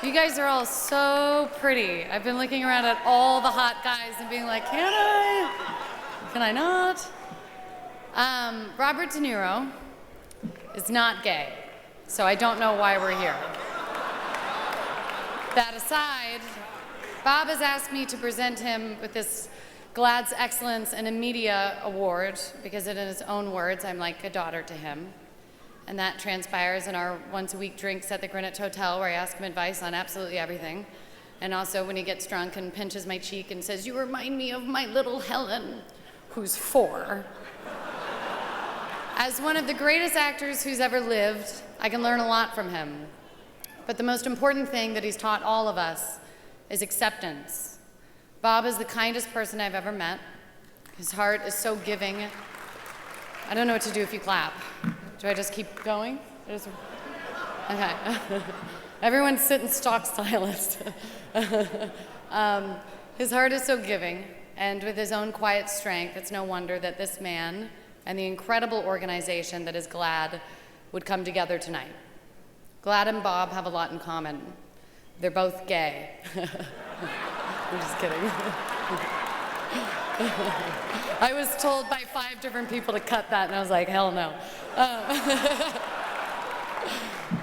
You guys are all so pretty. I've been looking around at all the hot guys and being like, can I? Can I not? Robert De Niro is not gay, so I don't know why we're here. That aside, Bob has asked me to present him with this GLAAD's Excellence in a Media Award, because in his own words, I'm like a daughter to him. And that transpires in our once-a-week drinks at the Greenwich Hotel, where I ask him advice on absolutely everything. And also when he gets drunk and pinches my cheek and says, "You remind me of my little Helen, who's 4. As one of the greatest actors who's ever lived, I can learn a lot from him. But the most important thing that he's taught all of us is acceptance. Bob is the kindest person I've ever met. His heart is so giving. I don't know what to do if you clap. Do I just keep going? Okay. Everyone sit in stock silence. His heart is so giving, and with his own quiet strength, it's no wonder that this man and the incredible organization that is GLAAD would come together tonight. GLAAD and Bob have a lot in common. They're both gay. I'm just kidding. I was told by 5 different people to cut that, and I was like, hell no.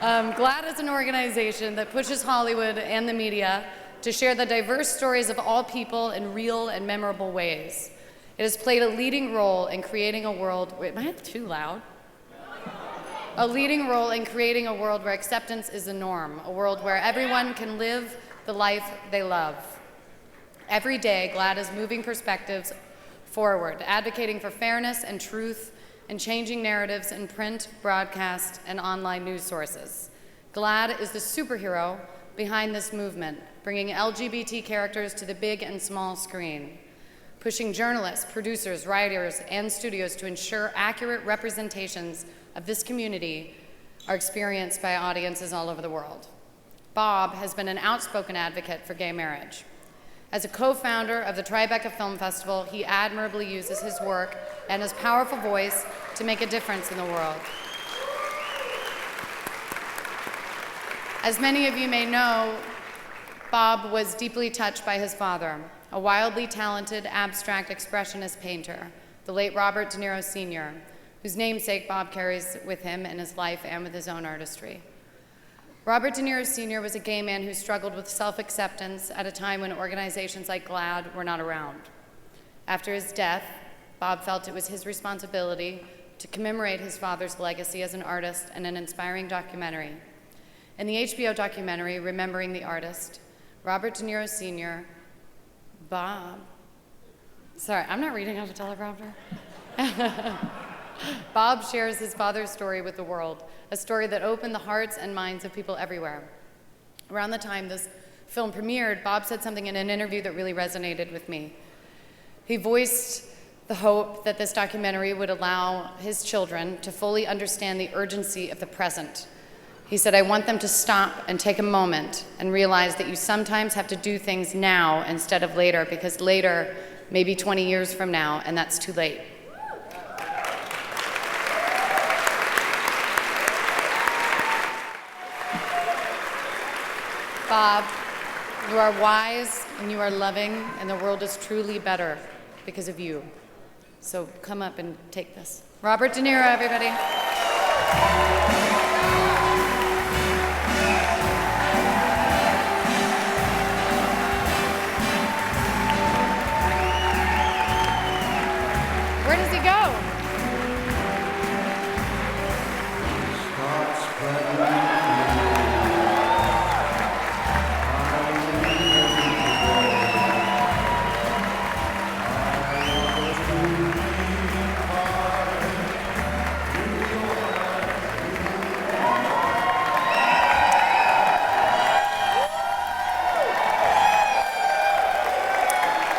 GLAAD is an organization that pushes Hollywood and the media to share the diverse stories of all people in real and memorable ways. It has played a leading role in creating a world, wait, am I too loud? A leading role in creating a world where acceptance is the norm, a world where everyone can live the life they love. Every day, GLAAD is moving perspectives forward, advocating for fairness and truth, and changing narratives in print, broadcast, and online news sources. GLAAD is the superhero behind this movement, bringing LGBT characters to the big and small screen, pushing journalists, producers, writers, and studios to ensure accurate representations of this community are experienced by audiences all over the world. Bob has been an outspoken advocate for gay marriage. As a co-founder of the Tribeca Film Festival, he admirably uses his work and his powerful voice to make a difference in the world. As many of you may know, Bob was deeply touched by his father, a wildly talented abstract expressionist painter, the late Robert De Niro Sr., whose namesake Bob carries with him in his life and with his own artistry. Robert De Niro Sr. was a gay man who struggled with self-acceptance at a time when organizations like GLAAD were not around. After his death, Bob felt it was his responsibility to commemorate his father's legacy as an artist in an inspiring documentary. In the HBO documentary, Remembering the Artist, Robert De Niro Sr., sorry, I'm not reading out a teleprompter. Bob shares his father's story with the world, a story that opened the hearts and minds of people everywhere. Around the time this film premiered, Bob said something in an interview that really resonated with me. He voiced the hope that this documentary would allow his children to fully understand the urgency of the present. He said, "I want them to stop and take a moment and realize that you sometimes have to do things now instead of later, because later may be 20 years from now, and that's too late." Bob, you are wise and you are loving, and the world is truly better because of you. So come up and take this. Robert De Niro, everybody. Where does he go?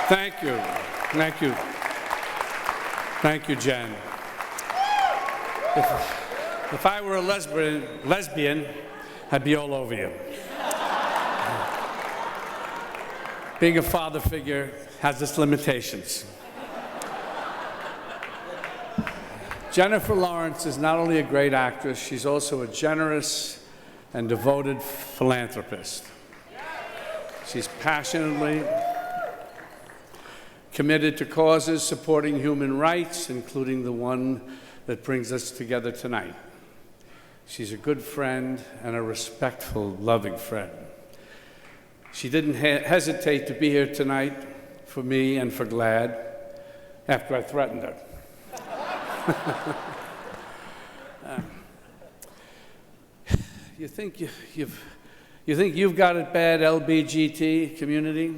Thank you. Thank you. Thank you, Jen. If I were a lesbian, I'd be all over you. Being a father figure has its limitations. Jennifer Lawrence is not only a great actress, she's also a generous and devoted philanthropist. She's passionately committed to causes supporting human rights, including the one that brings us together tonight. She's a good friend and a respectful, loving friend. She didn't hesitate to be here tonight for me and for GLAAD after I threatened her. You think you've got it bad, LBGT community?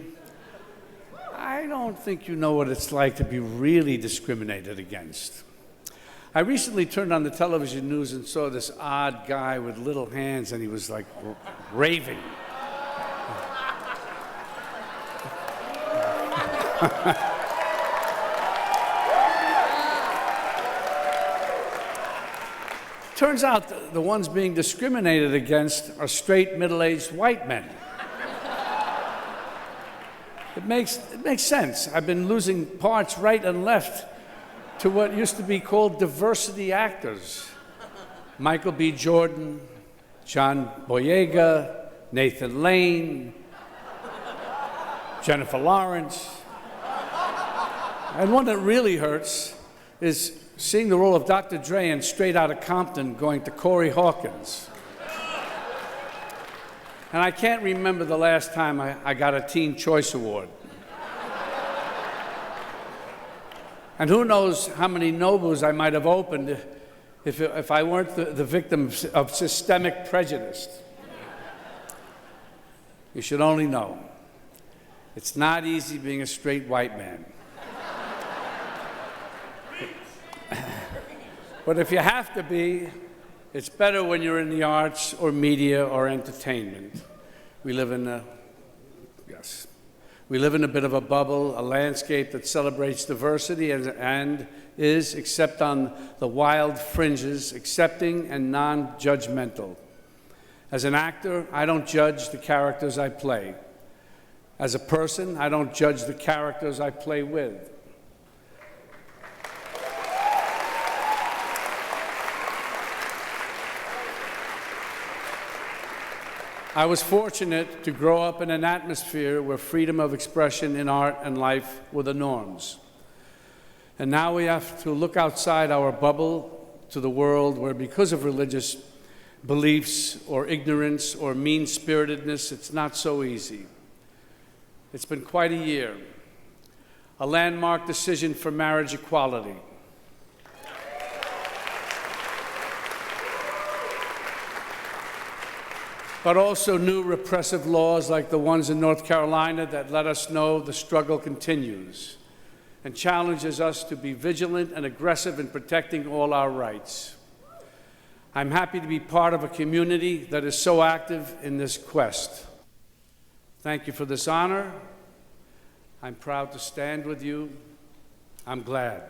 I don't think you know what it's like to be really discriminated against. I recently turned on the television news and saw this odd guy with little hands, and he was like raving. Turns out the ones being discriminated against are straight, middle-aged white men. It makes sense. I've been losing parts right and left to what used to be called diversity actors. Michael B. Jordan, John Boyega, Nathan Lane, Jennifer Lawrence. And one that really hurts is seeing the role of Dr. Dre in Straight Outta Compton going to Corey Hawkins. And I can't remember the last time I got a Teen Choice Award. And who knows how many Nobus I might have opened if I weren't the victim of systemic prejudice. You should only know, it's not easy being a straight white man. But if you have to be, it's better when you're in the arts or media or entertainment. We live in a bit of a bubble, a landscape that celebrates diversity and is, except on the wild fringes, accepting and non-judgmental. As an actor, I don't judge the characters I play. As a person, I don't judge the characters I play with. I was fortunate to grow up in an atmosphere where freedom of expression in art and life were the norms. And now we have to look outside our bubble to the world where, because of religious beliefs or ignorance or mean-spiritedness, it's not so easy. It's been quite a year. A landmark decision for marriage equality. But also new repressive laws like the ones in North Carolina that let us know the struggle continues and challenges us to be vigilant and aggressive in protecting all our rights. I'm happy to be part of a community that is so active in this quest. Thank you for this honor. I'm proud to stand with you. I'm GLAAD.